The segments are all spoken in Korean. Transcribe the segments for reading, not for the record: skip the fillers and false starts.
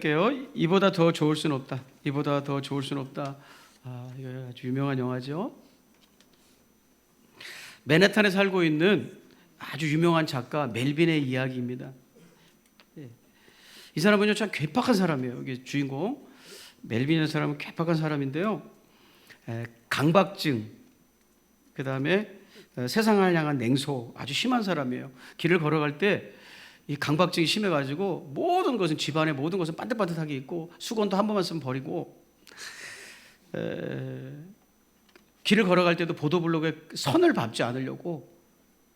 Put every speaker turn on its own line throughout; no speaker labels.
게요. 이보다 더 좋을 수는 없다. 이보다 더 좋을 수는 없다. 이거 아주 유명한 영화죠. 맨해튼에 살고 있는 아주 유명한 작가 멜빈의 이야기입니다. 이 사람은요 참 괴팍한 사람이에요. 이게 주인공 멜빈이라는 사람은 괴팍한 사람인데요. 강박증, 그 다음에 세상을 향한 냉소, 아주 심한 사람이에요. 길을 걸어갈 때 이 강박증이 심해가지고 모든 것은, 집안의 모든 것은 반듯반듯하게 있고, 수건도 한 번만 쓰면 버리고, 길을 걸어갈 때도 보도블록에 선을 밟지 않으려고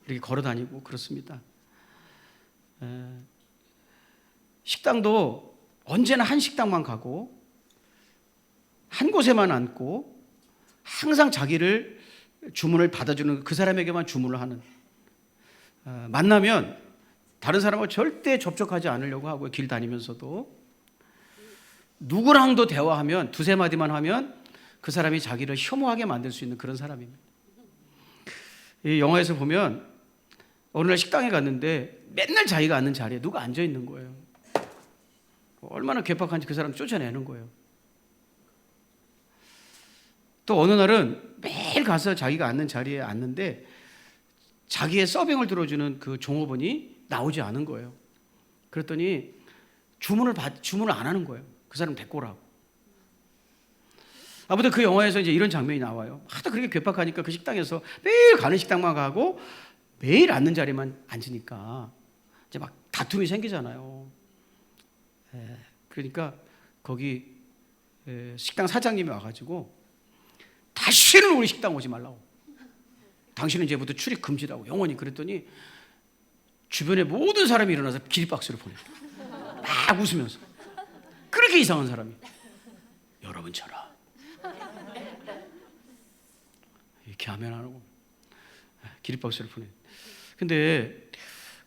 이렇게 걸어다니고 그렇습니다. 식당도 언제나 한 식당만 가고 한 곳에만 앉고 항상 자기를 주문을 받아주는 그 사람에게만 주문을 하는, 만나면 다른 사람하고 절대 접촉하지 않으려고 하고요. 길 다니면서도 누구랑도 대화하면 두세 마디만 하면 그 사람이 자기를 혐오하게 만들 수 있는 그런 사람입니다. 이 영화에서 보면 어느 날 식당에 갔는데 맨날 자기가 앉는 자리에 누가 앉아 있는 거예요. 얼마나 괴팍한지 그 사람 쫓아내는 거예요. 또 어느 날은 매일 가서 자기가 앉는 자리에 앉는데 자기의 서빙을 들어주는 그 종업원이 나오지 않은 거예요. 그랬더니 주문을 안 하는 거예요. 그 사람 데리고 오라고. 아무튼 그 영화에서 이제 이런 장면이 나와요. 하도 그렇게 괴팍하니까 그 식당에서 매일 가는 식당만 가고 매일 앉는 자리만 앉으니까 이제 막 다툼이 생기잖아요. 그러니까 거기 식당 사장님이 와가지고 다시는 우리 식당 오지 말라고. 당신은 이제부터 출입 금지라고 영원히. 그랬더니 주변에 모든 사람이 일어나서 기립박수를 보내요. 막 웃으면서. 그렇게 이상한 사람이. 여러분처럼 이렇게 하면 안 하고 기립박수를 보내요. 근데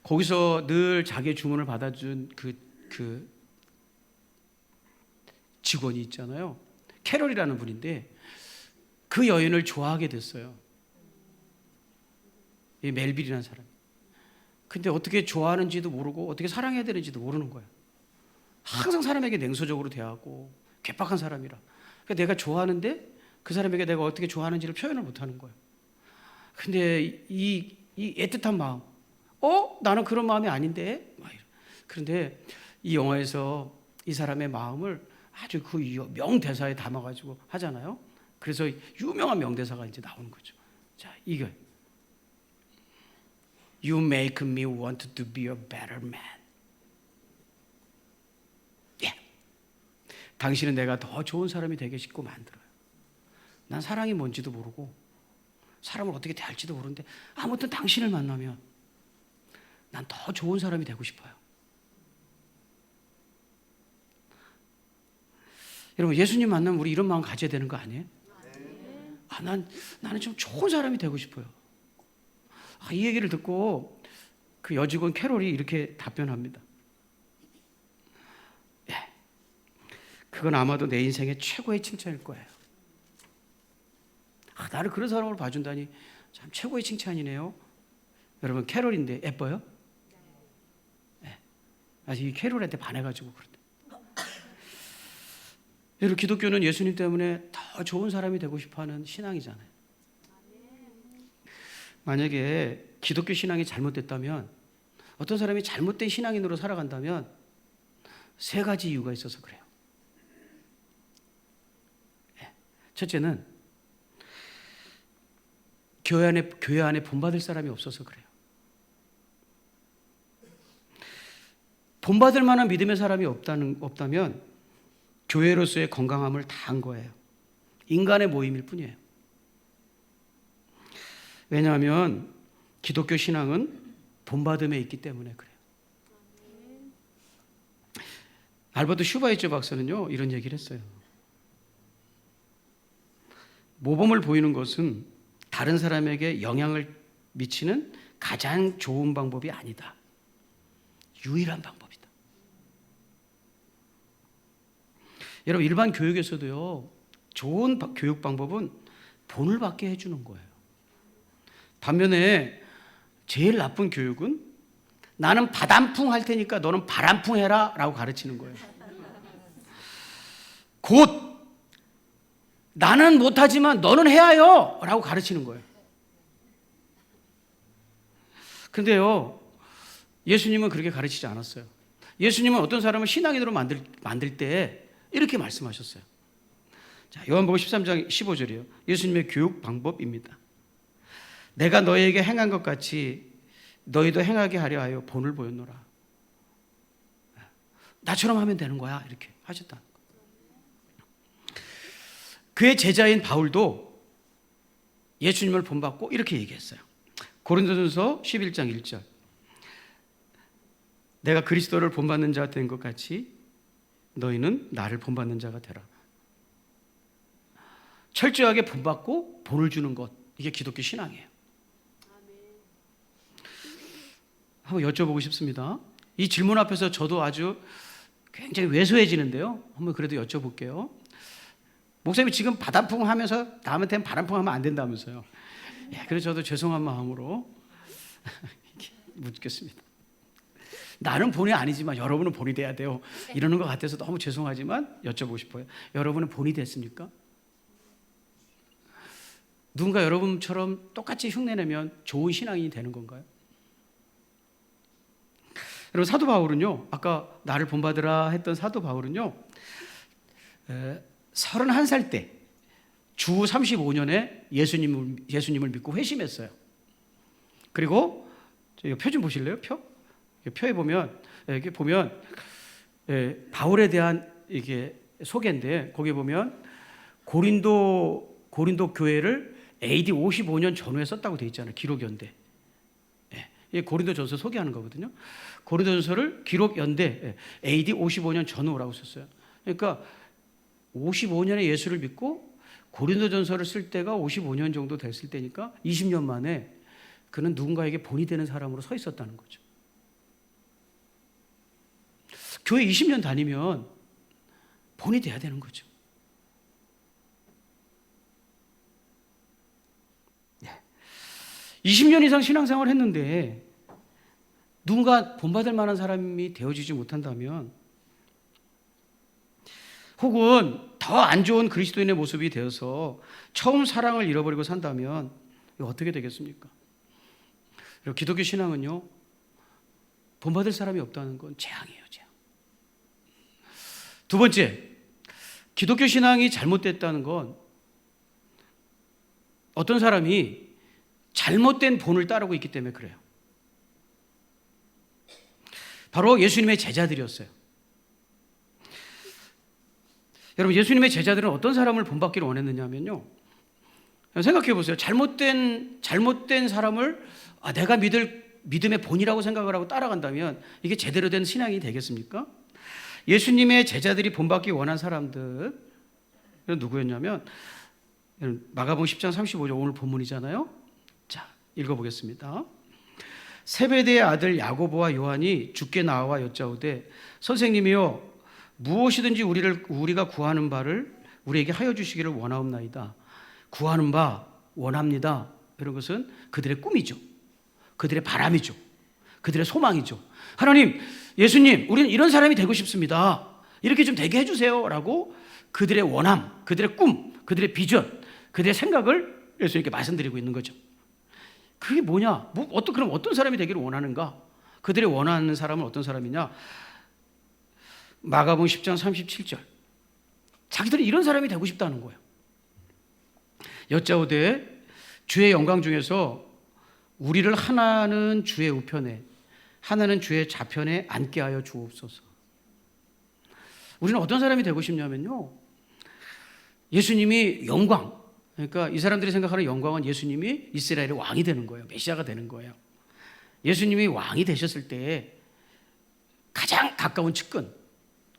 거기서 늘 자기의 주문을 받아준 그 직원이 있잖아요. 캐롤이라는 분인데 그 여인을 좋아하게 됐어요. 이 멜빌이라는 사람. 근데 어떻게 좋아하는지도 모르고 어떻게 사랑해야 되는지도 모르는 거예요. 항상 사람에게 냉소적으로 대하고 괴팍한 사람이라. 그러니까 내가 좋아하는데 그 사람에게 내가 어떻게 좋아하는지를 표현을 못하는 거예요. 근데 이 애틋한 마음, 나는 그런 마음이 아닌데. 그런데 이 영화에서 이 사람의 마음을 아주 그 명대사에 담아가지고 하잖아요. 그래서 유명한 명대사가 이제 나오는 거죠. 자, 이거. You make me want to be a better man. 당신은 내가 더 좋은 사람이 되게 싶고 만들어요. 난 사랑이 뭔지도 모르고 사람을 어떻게 대할지도 모르는데 아무튼 당신을 만나면 난 더 좋은 사람이 되고 싶어요. 여러분, 예수님 만나면 우리 이런 마음 가져야 되는 거 아니에요? 나는 좀 좋은 사람이 되고 싶어요. 이 얘기를 듣고 그 여직원 캐롤이 이렇게 답변합니다. 그건 아마도 내 인생의 최고의 칭찬일 거예요. 나를 그런 사람으로 봐준다니 참 최고의 칭찬이네요. 여러분, 캐롤인데 예뻐요? 아직 이 캐롤한테 반해가지고 그런데. 여러분, 기독교는 예수님 때문에 더 좋은 사람이 되고 싶어하는 신앙이잖아요. 만약에 기독교 신앙이 잘못됐다면, 어떤 사람이 잘못된 신앙인으로 살아간다면 세 가지 이유가 있어서 그래요. 첫째는 교회 안에 본받을 사람이 없어서 그래요. 본받을 만한 믿음의 사람이 없다면 교회로서의 건강함을 다한 거예요. 인간의 모임일 뿐이에요. 왜냐하면 기독교 신앙은 본받음에 있기 때문에 그래요. 알버트 슈바이처 박사는요 이런 얘기를 했어요. 모범을 보이는 것은 다른 사람에게 영향을 미치는 가장 좋은 방법이 아니다. 유일한 방법이다. 여러분, 일반 교육에서도요 좋은 교육 방법은 본을 받게 해주는 거예요. 반면에 제일 나쁜 교육은 나는 바람풍 할 테니까 너는 바람풍 해라 라고 가르치는 거예요. 곧 나는 못하지만 너는 해야 해요 라고 가르치는 거예요. 근데요, 예수님은 그렇게 가르치지 않았어요. 예수님은 어떤 사람을 신앙인으로 만들 때 이렇게 말씀하셨어요. 자, 요한복음 13장 15절이에요. 예수님의 교육 방법입니다. 내가 너희에게 행한 것 같이 너희도 행하게 하려 하여 본을 보였노라. 나처럼 하면 되는 거야 이렇게 하셨다. 그의 제자인 바울도 예수님을 본받고 이렇게 얘기했어요. 고린도전서 11장 1절. 내가 그리스도를 본받는 자가 된 것 같이 너희는 나를 본받는 자가 되라. 철저하게 본받고 본을 주는 것, 이게 기독교 신앙이에요. 한번 여쭤보고 싶습니다. 이 질문 앞에서 저도 아주 굉장히 왜소해지는데요. 한번 그래도 여쭤볼게요. 목사님이 지금 바람풍 하면서 남한테는 바람풍 하면 안 된다면서요. 예, 그래서 저도 죄송한 마음으로 묻겠습니다. 나는 본이 아니지만 여러분은 본이 돼야 돼요. 이러는 것 같아서 너무 죄송하지만 여쭤보고 싶어요. 여러분은 본이 됐습니까? 누군가 여러분처럼 똑같이 흉내내면 좋은 신앙인이 되는 건가요? 여러분, 사도 바울은요, 아까 나를 본받으라 했던 사도 바울은요, 31살 때 주 35년에 예수님을 믿고 회심했어요. 그리고 표 좀 보실래요? 표에 보면 여기 보면 바울에 대한 이게 소개인데, 거기 보면 고린도 교회를 AD 55년 전후에 썼다고 돼 있잖아요. 기록연대. 예, 고린도전서 소개하는 거거든요. 고린도전서를 기록연대 AD 55년 전후라고 썼어요. 그러니까 55년에 예수를 믿고 고린도전서를 쓸 때가 55년 정도 됐을 때니까 20년 만에 그는 누군가에게 본이 되는 사람으로 서 있었다는 거죠. 교회 20년 다니면 본이 돼야 되는 거죠. 20년 이상 신앙생활을 했는데 누군가 본받을 만한 사람이 되어지지 못한다면, 혹은 더 안 좋은 그리스도인의 모습이 되어서 처음 사랑을 잃어버리고 산다면 이거 어떻게 되겠습니까? 기독교 신앙은요, 본받을 사람이 없다는 건 재앙이에요, 재앙. 두 번째, 기독교 신앙이 잘못됐다는 건 어떤 사람이 잘못된 본을 따르고 있기 때문에 그래요. 바로 예수님의 제자들이었어요. 여러분, 예수님의 제자들은 어떤 사람을 본받기를 원했느냐면요, 생각해 보세요. 잘못된 사람을 내가 믿음의 본이라고 생각을 하고 따라간다면 이게 제대로 된 신앙이 되겠습니까? 예수님의 제자들이 본받기 원한 사람들은 누구였냐면, 마가복음 10장 35절 오늘 본문이잖아요. 자, 읽어보겠습니다. 세베대의 아들 야고보와 요한이 주께 나와 여짜오되 선생님이여, 무엇이든지 우리가 구하는 바를 우리에게 하여 주시기를 원하옵나이다. 구하는 바 원합니다. 이런 것은 그들의 꿈이죠. 그들의 바람이죠. 그들의 소망이죠. 하나님, 예수님, 우리는 이런 사람이 되고 싶습니다. 이렇게 좀 되게 해주세요 라고 그들의 원함, 그들의 꿈, 그들의 비전, 그들의 생각을 예수님께 말씀드리고 있는 거죠. 그게 뭐냐? 그럼 어떤 사람이 되기를 원하는가? 그들이 원하는 사람은 어떤 사람이냐? 마가복음 10장 37절. 자기들이 이런 사람이 되고 싶다는 거예요. 여짜오되 주의 영광 중에서 우리를 하나는 주의 우편에 하나는 주의 좌편에 앉게 하여 주옵소서. 우리는 어떤 사람이 되고 싶냐면요, 예수님이 영광, 그러니까 이 사람들이 생각하는 영광은 예수님이 이스라엘의 왕이 되는 거예요. 메시아가 되는 거예요. 예수님이 왕이 되셨을 때 가장 가까운 측근,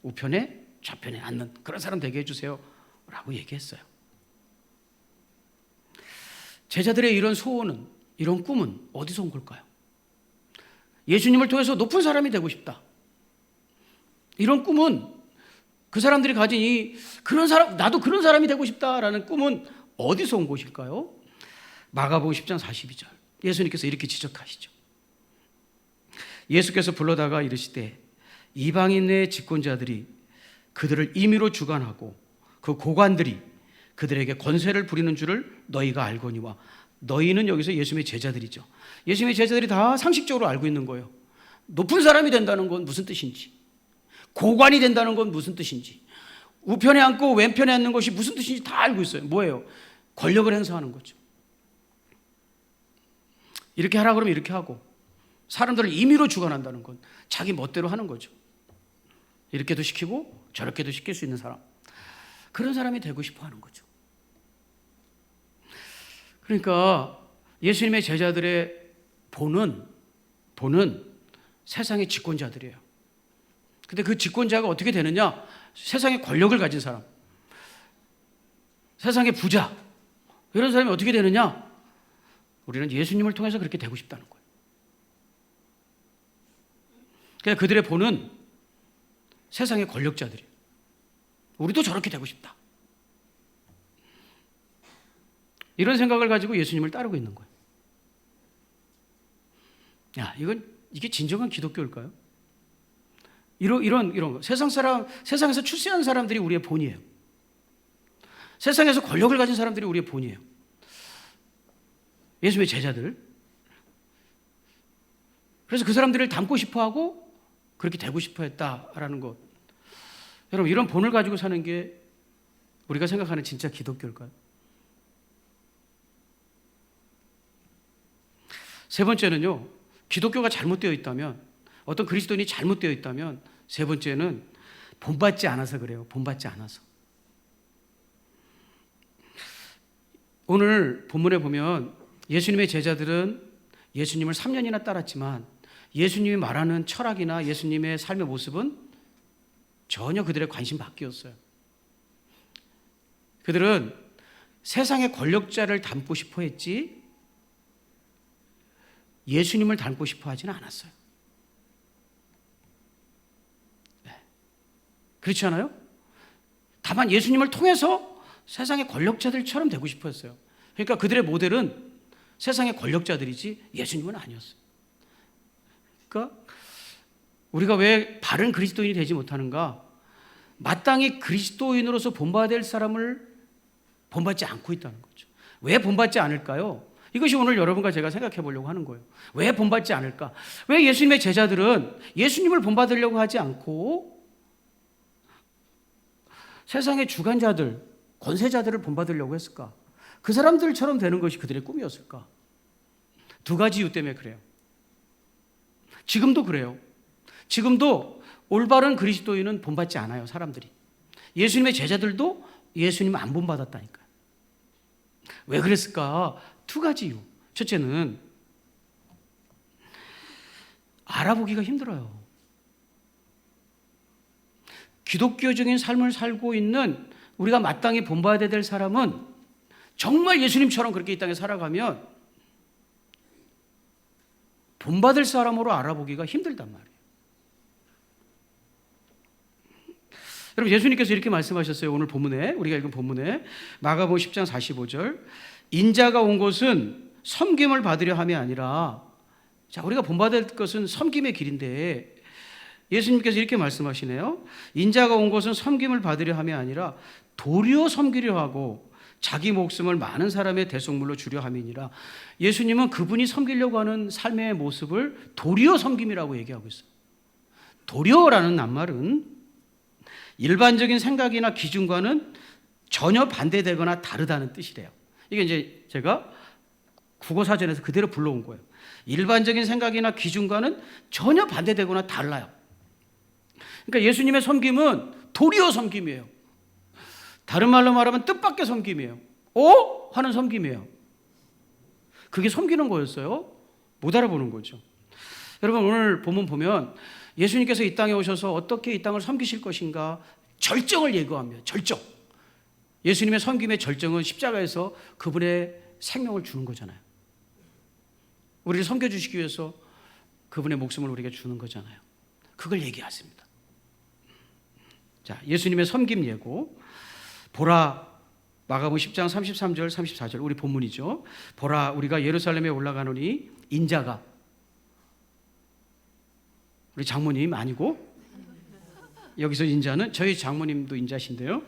우편에 좌편에 앉는 그런 사람 되게 해주세요 라고 얘기했어요. 제자들의 이런 소원은, 이런 꿈은 어디서 온 걸까요? 예수님을 통해서 높은 사람이 되고 싶다, 이런 꿈은, 그 사람들이 가진 그런 사람, 나도 그런 사람이 되고 싶다라는 꿈은 어디서 온 것일까요? 마가복음 10장 42절. 예수님께서 이렇게 지적하시죠. 예수께서 불러다가 이르시되 이방인의 집권자들이 그들을 임의로 주관하고 그 고관들이 그들에게 권세를 부리는 줄을 너희가 알거니와. 너희는 여기서 예수님의 제자들이죠. 예수님의 제자들이 다 상식적으로 알고 있는 거예요. 높은 사람이 된다는 건 무슨 뜻인지, 고관이 된다는 건 무슨 뜻인지, 우편에 앉고 왼편에 앉는 것이 무슨 뜻인지 다 알고 있어요. 뭐예요? 권력을 행사하는 거죠. 이렇게 하라 그러면 이렇게 하고, 사람들을 임의로 주관한다는 건 자기 멋대로 하는 거죠. 이렇게도 시키고 저렇게도 시킬 수 있는 사람, 그런 사람이 되고 싶어 하는 거죠. 그러니까 예수님의 제자들의 본은 세상의 집권자들이에요. 근데 그 집권자가 어떻게 되느냐? 세상의 권력을 가진 사람, 세상의 부자, 이런 사람이 어떻게 되느냐? 우리는 예수님을 통해서 그렇게 되고 싶다는 거예요. 그러니까 그들의 본은 세상의 권력자들이에요. 우리도 저렇게 되고 싶다, 이런 생각을 가지고 예수님을 따르고 있는 거예요. 야, 이게 진정한 기독교일까요? 이런 거. 세상에서 출세한 사람들이 우리의 본이에요. 세상에서 권력을 가진 사람들이 우리의 본이에요. 예수님의 제자들. 그래서 그 사람들을 닮고 싶어 하고 그렇게 되고 싶어 했다라는 것. 여러분, 이런 본을 가지고 사는 게 우리가 생각하는 진짜 기독교일까요? 세 번째는요, 기독교가 잘못되어 있다면, 어떤 그리스도인이 잘못되어 있다면, 세 번째는 본받지 않아서 그래요. 본받지 않아서. 오늘 본문에 보면 예수님의 제자들은 예수님을 3년이나 따랐지만 예수님이 말하는 철학이나 예수님의 삶의 모습은 전혀 그들의 관심 밖이었어요. 그들은 세상의 권력자를 닮고 싶어 했지 예수님을 닮고 싶어 하지는 않았어요. 네. 그렇지 않아요? 다만 예수님을 통해서 세상의 권력자들처럼 되고 싶어 했어요. 그러니까 그들의 모델은 세상의 권력자들이지 예수님은 아니었어요. 그러니까 우리가 왜 바른 그리스도인이 되지 못하는가? 마땅히 그리스도인으로서 본받아야 될 사람을 본받지 않고 있다는 거죠. 왜 본받지 않을까요? 이것이 오늘 여러분과 제가 생각해 보려고 하는 거예요. 왜 본받지 않을까? 왜 예수님의 제자들은 예수님을 본받으려고 하지 않고 세상의 주관자들, 권세자들을 본받으려고 했을까? 그 사람들처럼 되는 것이 그들의 꿈이었을까? 두 가지 이유 때문에 그래요. 지금도 그래요. 지금도 올바른 그리스도인은 본받지 않아요, 사람들이. 예수님의 제자들도 예수님 안 본받았다니까요. 왜 그랬을까? 두 가지 이유. 첫째는 알아보기가 힘들어요. 기독교적인 삶을 살고 있는 우리가 마땅히 본받아야 될 사람은 정말 예수님처럼 그렇게 이 땅에 살아가면 본받을 사람으로 알아보기가 힘들단 말이에요. 여러분, 예수님께서 이렇게 말씀하셨어요. 오늘 본문에, 우리가 읽은 본문에 마가복음 10장 45절, 인자가 온 것은 섬김을 받으려 함이 아니라, 자, 우리가 본받을 것은 섬김의 길인데 예수님께서 이렇게 말씀하시네요. 인자가 온 것은 섬김을 받으려 함이 아니라 도리어 섬기려 하고 자기 목숨을 많은 사람의 대속물로 주려 함이니라. 예수님은 그분이 섬기려고 하는 삶의 모습을 도리어 섬김이라고 얘기하고 있어요. 도리어라는 낱말은 일반적인 생각이나 기준과는 전혀 반대되거나 다르다는 뜻이래요. 이게 이제 제가 국어사전에서 그대로 불러온 거예요. 일반적인 생각이나 기준과는 전혀 반대되거나 달라요. 그러니까 예수님의 섬김은 도리어 섬김이에요. 다른 말로 말하면 뜻밖의 섬김이에요. 하는 섬김이에요. 그게 섬기는 거였어요? 못 알아보는 거죠. 여러분, 오늘 본문 보면 예수님께서 이 땅에 오셔서 어떻게 이 땅을 섬기실 것인가 절정을 예고하며, 절정. 예수님의 섬김의 절정은 십자가에서 그분의 생명을 주는 거잖아요. 우리를 섬겨주시기 위해서 그분의 목숨을 우리에게 주는 거잖아요. 그걸 얘기하십니다. 자, 예수님의 섬김 예고. 보라, 마가복음 10장 33절 34절 우리 본문이죠. 보라, 우리가 예루살렘에 올라가노니 인자가, 우리 장모님 아니고 여기서 인자는 저희 장모님도 인자신데요.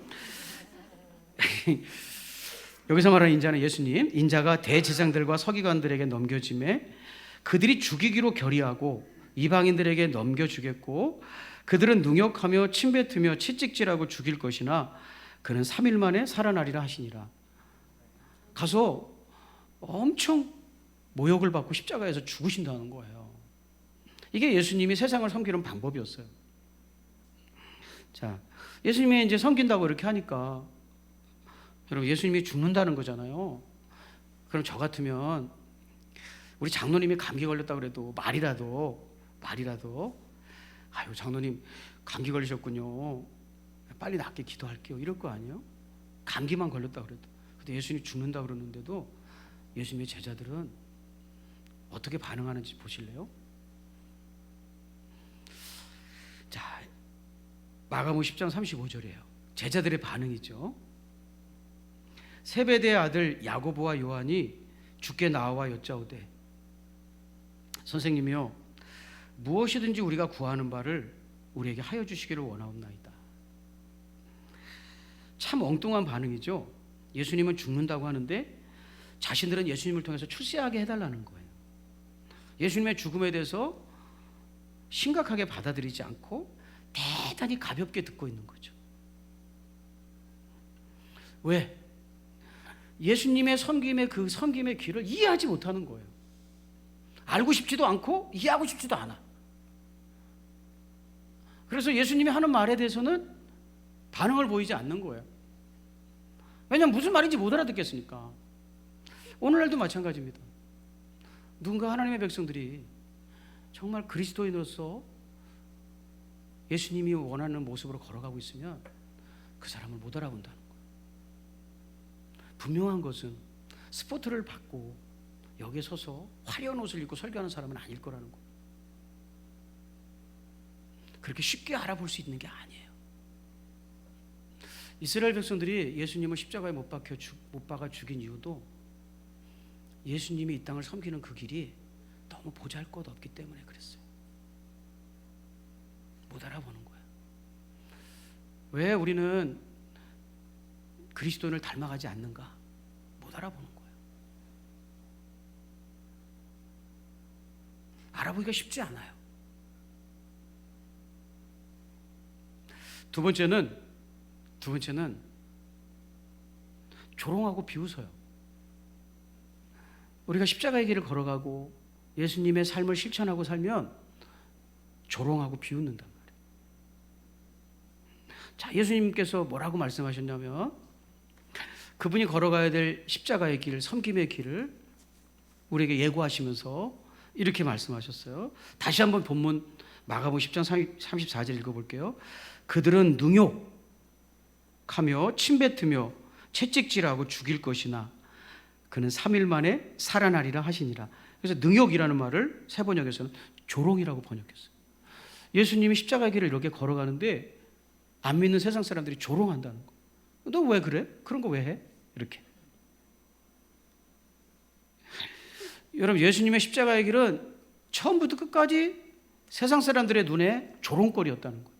여기서 말하는 인자는 예수님, 인자가 대제사장들과 서기관들에게 넘겨짐에 그들이 죽이기로 결의하고 이방인들에게 넘겨주겠고 그들은 능욕하며 침뱉으며 채찍질하고 죽일 것이나 그는 3일 만에 살아나리라 하시니라. 가서 엄청 모욕을 받고 십자가에서 죽으신다는 거예요. 이게 예수님이 세상을 섬기는 방법이었어요. 자, 예수님이 이제 섬긴다고 이렇게 하니까 여러분 예수님이 죽는다는 거잖아요. 그럼 저 같으면 우리 장로님이 감기 걸렸다고 그래도 말이라도 아유 장로님 감기 걸리셨군요. 빨리 낫게 기도할게요. 이럴 거 아니에요? 감기만 걸렸다고 그래도. 근데 예수님이 죽는다고 그러는데도 예수님의 제자들은 어떻게 반응하는지 보실래요? 자, 마가복음 10장 35절이에요. 제자들의 반응이죠. 세베대의 아들 야고보와 요한이 주께 나와 여짜오되 선생님이요 무엇이든지 우리가 구하는 바를 우리에게 하여 주시기를 원하옵나이다. 참 엉뚱한 반응이죠. 예수님은 죽는다고 하는데 자신들은 예수님을 통해서 출세하게 해달라는 거예요. 예수님의 죽음에 대해서 심각하게 받아들이지 않고 대단히 가볍게 듣고 있는 거죠. 왜? 예수님의 섬김의 그 섬김의 길을 이해하지 못하는 거예요. 알고 싶지도 않고 이해하고 싶지도 않아. 그래서 예수님이 하는 말에 대해서는 반응을 보이지 않는 거예요. 왜냐하면 무슨 말인지 못 알아듣겠으니까. 오늘날도 마찬가지입니다. 누군가 하나님의 백성들이 정말 그리스도인으로서 예수님이 원하는 모습으로 걸어가고 있으면 그 사람을 못 알아본다는 거예요. 분명한 것은 스포트를 받고 여기에 서서 화려한 옷을 입고 설교하는 사람은 아닐 거라는 거예요. 그렇게 쉽게 알아볼 수 있는 게 아니에요. 이스라엘 백성들이 예수님을 십자가에 못 박아 죽인 이유도 예수님이 이 땅을 섬기는 그 길이 너무 보잘것없기 때문에 그랬어요. 못 알아보는 거예요. 왜 우리는 그리스도인을 닮아가지 않는가? 못 알아보는 거예요. 알아보기가 쉽지 않아요. 두 번째는 조롱하고 비웃어요. 우리가 십자가의 길을 걸어가고 예수님의 삶을 실천하고 살면 조롱하고 비웃는단 말이에요. 자, 예수님께서 뭐라고 말씀하셨냐면 그분이 걸어가야 될 십자가의 길, 섬김의 길을 우리에게 예고하시면서 이렇게 말씀하셨어요. 다시 한번 본문 마가복음 10장 34절 읽어볼게요. 그들은 능욕하며 침뱉으며 채찍질하고 죽일 것이나 그는 3일 만에 살아나리라 하시니라. 그래서 능욕이라는 말을 새 번역에서는 조롱이라고 번역했어요. 예수님이 십자가의 길을 이렇게 걸어가는데 안 믿는 세상 사람들이 조롱한다는 거. 너 왜 그래? 그런 거 왜 해? 이렇게. 여러분 예수님의 십자가의 길은 처음부터 끝까지 세상 사람들의 눈에 조롱거리였다는 거예요.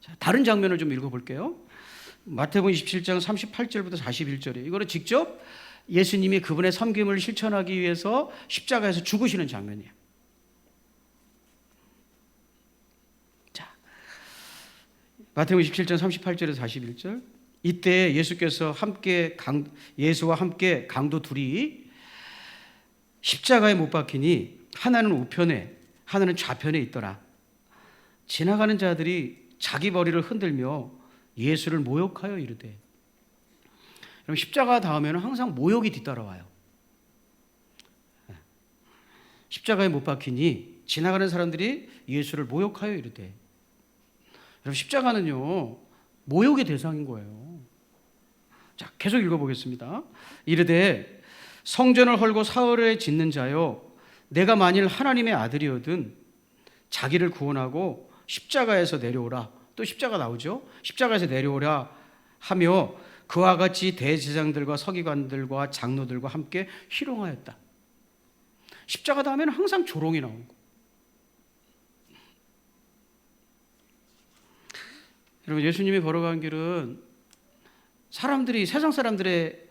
자, 다른 장면을 좀 읽어볼게요. 마태복음 27장 38절부터 41절이에요. 이거는 직접 예수님이 그분의 섬김을 실천하기 위해서 십자가에서 죽으시는 장면이에요. 자, 마태복음 27장 38절에서 41절. 이때 예수와 함께 강도 둘이 십자가에 못 박히니 하나는 우편에 하나는 좌편에 있더라. 지나가는 자들이 자기 머리를 흔들며 예수를 모욕하여 이르되. 그럼 십자가 다음에는 항상 모욕이 뒤따라와요. 십자가에 못 박히니 지나가는 사람들이 예수를 모욕하여 이르되. 여러분 십자가는요 모욕의 대상인 거예요. 자, 계속 읽어보겠습니다. 이르되 성전을 헐고 사흘에 짓는 자여 내가 만일 하나님의 아들이거든 자기를 구원하고 십자가에서 내려오라. 또 십자가 나오죠. 십자가에서 내려오라 하며 그와 같이 대제사장들과 서기관들과 장로들과 함께 희롱하였다. 십자가 다음에는 항상 조롱이 나오고. 여러분 예수님이 걸어간 길은 사람들이 세상 사람들의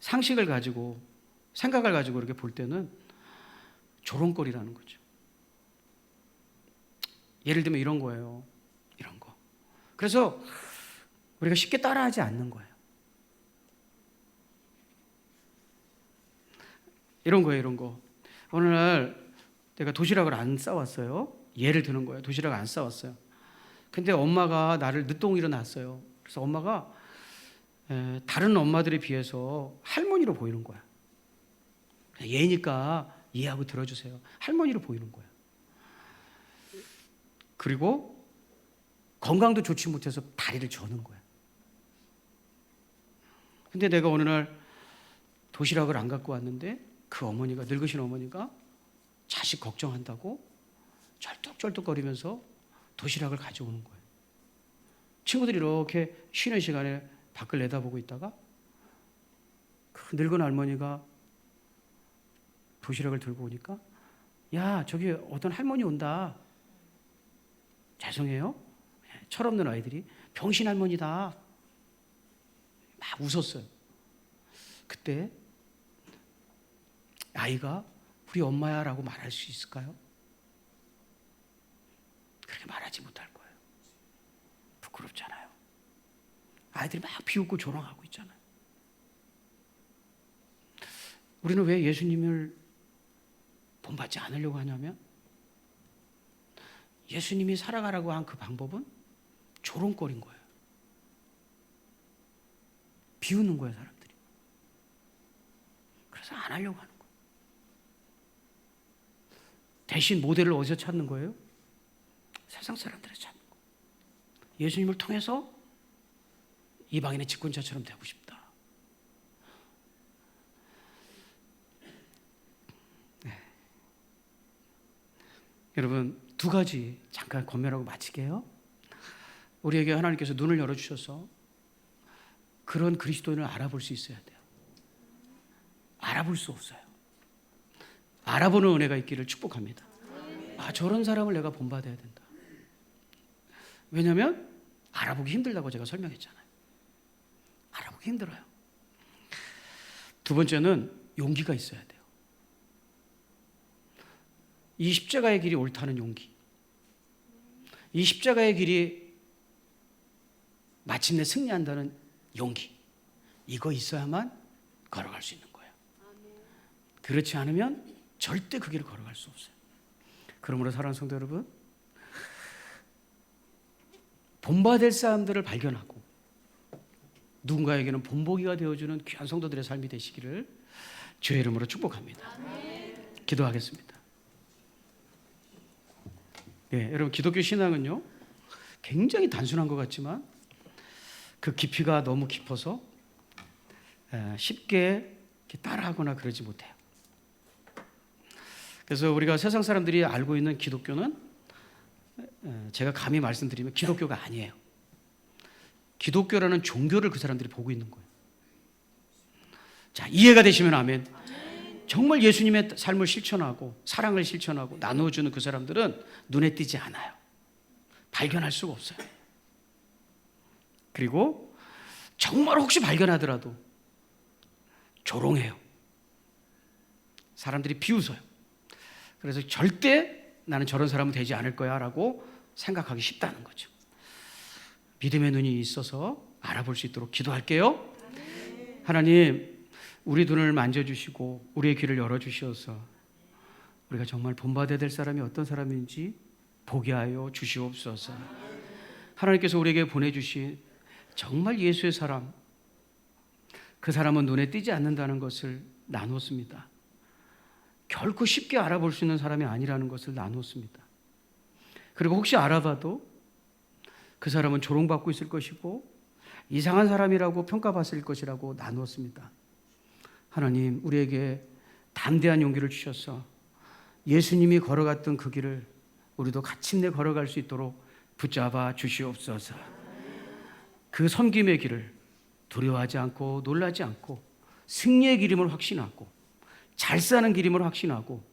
상식을 가지고 생각을 가지고 이렇게 볼 때는 조롱거리라는 거죠. 예를 들면 이런 거예요. 이런 거. 그래서 우리가 쉽게 따라하지 않는 거예요. 이런 거예요, 이런 거. 어느 날 내가 도시락을 안 싸왔어요. 예를 드는 거예요. 도시락을 안 싸왔어요. 근데 엄마가 나를 늦동이로 낳았어요. 그래서 엄마가 다른 엄마들에 비해서 할머니로 보이는 거야. 얘니까 이해하고 들어주세요. 할머니로 보이는 거야. 그리고 건강도 좋지 못해서 다리를 저는 거야. 근데 내가 어느 날 도시락을 안 갖고 왔는데 그 어머니가, 늙으신 어머니가 자식 걱정한다고 쩔뚝쩔뚝거리면서 도시락을 가져오는 거예요. 친구들이 이렇게 쉬는 시간에 밖을 내다보고 있다가 그 늙은 할머니가 도시락을 들고 오니까 야, 저기 어떤 할머니 온다. 죄송해요. 철없는 아이들이 병신 할머니다. 막 웃었어요. 그때 아이가 우리 엄마야라고 말할 수 있을까요? 그렇게 말하지 못할 거예요. 부끄럽잖아요. 아이들이 막 비웃고 조롱하고 있잖아요. 우리는 왜 예수님을 본받지 않으려고 하냐면 예수님이 살아가라고 한 그 방법은 조롱거리인 거예요. 비웃는 거예요, 사람들이. 그래서 안 하려고 하는 거예요. 대신 모델을 어디서 찾는 거예요? 세상 사람들을 찾는 거예요. 예수님을 통해서 이방인의 집권자처럼 되고 싶다. 네. 여러분, 두 가지 잠깐 권면하고 마치게요. 우리에게 하나님께서 눈을 열어주셔서 그런 그리스도인을 알아볼 수 있어야 돼요. 알아볼 수 없어요. 알아보는 은혜가 있기를 축복합니다. 아, 저런 사람을 내가 본받아야 된다. 왜냐하면 알아보기 힘들다고 제가 설명했잖아요. 알아보기 힘들어요. 두 번째는 용기가 있어야 돼요. 이 십자가의 길이 옳다는 용기. 이 십자가의 길이 마침내 승리한다는 용기. 이거 있어야만 걸어갈 수 있는 거예요. 그렇지 않으면 절대 그 길을 걸어갈 수 없어요. 그러므로 사랑하는 성도 여러분, 본받을 사람들을 발견하고 누군가에게는 본보기가 되어주는 귀한 성도들의 삶이 되시기를 주의 이름으로 축복합니다. 기도하겠습니다. 네, 여러분, 기독교 신앙은요 굉장히 단순한 것 같지만 그 깊이가 너무 깊어서 쉽게 따라하거나 그러지 못해요. 그래서 우리가 세상 사람들이 알고 있는 기독교는 제가 감히 말씀드리면 기독교가 아니에요. 기독교라는 종교를 그 사람들이 보고 있는 거예요. 자, 이해가 되시면 아멘. 정말 예수님의 삶을 실천하고 사랑을 실천하고 나누어주는 그 사람들은 눈에 띄지 않아요. 발견할 수가 없어요. 그리고 정말 혹시 발견하더라도 조롱해요. 사람들이 비웃어요. 그래서 절대 나는 저런 사람은 되지 않을 거야 라고 생각하기 쉽다는 거죠. 믿음의 눈이 있어서 알아볼 수 있도록 기도할게요. 하나님, 우리 눈을 만져주시고 우리의 귀를 열어주셔서 우리가 정말 본받아야 될 사람이 어떤 사람인지 보게 하여 주시옵소서. 하나님께서 우리에게 보내주신 정말 예수의 사람, 그 사람은 눈에 띄지 않는다는 것을 나누었습니다. 결코 쉽게 알아볼 수 있는 사람이 아니라는 것을 나누었습니다. 그리고 혹시 알아봐도 그 사람은 조롱받고 있을 것이고 이상한 사람이라고 평가받을 것이라고 나누었습니다. 하나님, 우리에게 담대한 용기를 주셔서 예수님이 걸어갔던 그 길을 우리도 마침내 걸어갈 수 있도록 붙잡아 주시옵소서. 그 섬김의 길을 두려워하지 않고 놀라지 않고 승리의 길임을 확신하고 잘 사는 길임을 확신하고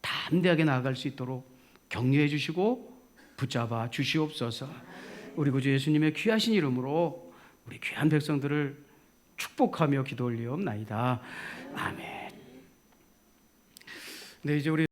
담대하게 나아갈 수 있도록 격려해 주시고 붙잡아 주시옵소서. 우리 구주 예수님의 귀하신 이름으로 우리 귀한 백성들을 축복하며 기도 올리옵나이다. 아멘. 네, 이제 우리